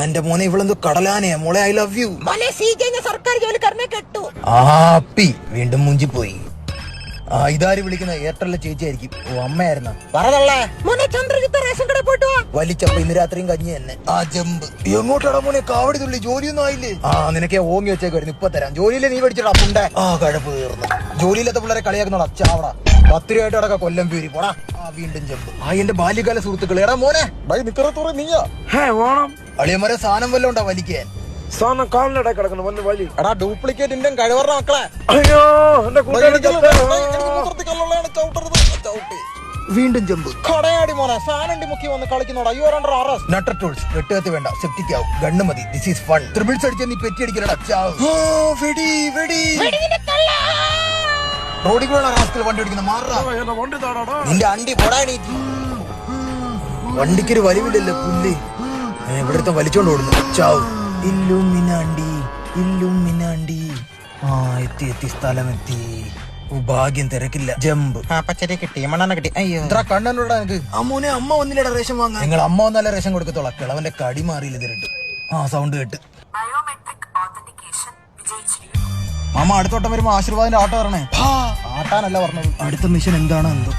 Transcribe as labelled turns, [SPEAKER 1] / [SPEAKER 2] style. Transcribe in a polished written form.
[SPEAKER 1] എന്റെ മോനെ ഇവളെന്തോ കടലാനയാ മോളെ. ഐ ലവ് യു
[SPEAKER 2] മോനെ. സർക്കാർ ജോലിക്കാരനെ കെട്ടു.
[SPEAKER 1] ആപ്പി വീണ്ടും മുഞ്ചിപ്പോയി. ഇതാര് വിളിക്കുന്ന? എയർടെലിലെ ചേച്ചിയായിരിക്കും. ഓ അമ്മയായിരുന്ന പറഞ്ഞല്ലേ.
[SPEAKER 2] മോനെ ചന്ദ്രജിത്ത് റേഷൻ കട പോയിട്ട്
[SPEAKER 1] വലിച്ചപ്പ ഇന്ന് രാത്രിയും കഞ്ഞി തന്നെ. ജമ്പ് എങ്ങോട്ടാടാ മോനെ? കാവടി തുള്ളി. ജോലിയൊന്നും ആയില്ലേ? നിനക്ക് ഓങ്ങി വെച്ചേക്കായിരുന്നു. ഇപ്പൊ തരാം. ജോലിയിലെ നീ പഠിച്ചിട്ടാ പുണ്ടേ. കഴപ്പ് തീർന്നു. ജോലിയില്ലാത്ത പിള്ളേരെ കളിയാക്കുന്നോടാ അച്ചാവടാ. 10 രൂപയായിട്ട് അടക്കം കൊല്ലം പേരി പോടാ. വീണ്ടും ജമ്പ്. എന്റെ ബാല്യകാല സുഹൃത്തുക്കൾ. എടാ മോനെ നിക്കറത്തോറെ നീയാ. അളിയന്മാരെ സാധനം വല്ലതും ഉണ്ടാ വലിക്കാൻ?
[SPEAKER 3] സാധനം കാലിനട കിടക്കണം വല്ല വലി.
[SPEAKER 1] എടാ ഡ്യൂപ്ലിക്കേറ്റ് ഇന്ത്യൻ കഴിവറ മക്കളെ.
[SPEAKER 3] അയ്യോ എന്റെ
[SPEAKER 1] വീണ്ടും ജമ്പ്. കടയാടി മോനെ. സാനണ്ടി മുക്കി വന്ന് കളിക്കുന്നോടാ. You are under arrest. നട്ടർ ടൂൾസ്. വെട്ടുകത്തി വേണ്ട. സെപ്റ്റിക് ആവും. ഗണ്ണ് മതി. This is fun. ട്രിപ്പിൾസ് അടിച്ച നീ പെറ്റി അടിക്കലടാ. വെടി വെടി. റോഡിൽ കൂടെ റാസ്കൽ വണ്ടി ഓടിക്കുന്ന മാറാ. നിന്റെ അണ്ടി പൊടാണീറ്റി. വണ്ടിക്കൊരു വലിവില്ലല്ലോ പുല്ല്. ഇവിടുത്തെ വലിച്ചോണ്ട് ഓടുന്നു. ചാവ്. ഇല്ലുമിനാണ്ടി ഇല്ലുമിനാണ്ടി. എത്തി സ്ഥലമെത്തി. ഭാഗ്യം തിരക്കില്ല. ജമ്പ്.
[SPEAKER 2] പച്ചരി കിട്ടി. മണ്ണെണ്ണ കിട്ടി. അയ്യോ
[SPEAKER 1] ഇത്ര കണ്ണനോടാ നിനക്ക്. അമ്മോനെ അമ്മ വന്നില്ലടാ റേഷൻ വാങ്ങാൻ. നിങ്ങൾ അമ്മ വന്നല്ല റേഷൻ കൊടുക്കത്തോളാം. കിളവന്റെ കടി മാറിയില്ല ഇതിട്ട്. സൗണ്ട് കേട്ട്. മാമ അടുത്തോട്ടം വരുമ്പോ ആശീർവാദിന്റെ ആട്ടോ വരണേ. ആട്ടാനല്ല പറഞ്ഞത്. അടുത്ത മിഷൻ എന്താണോ എന്തോ.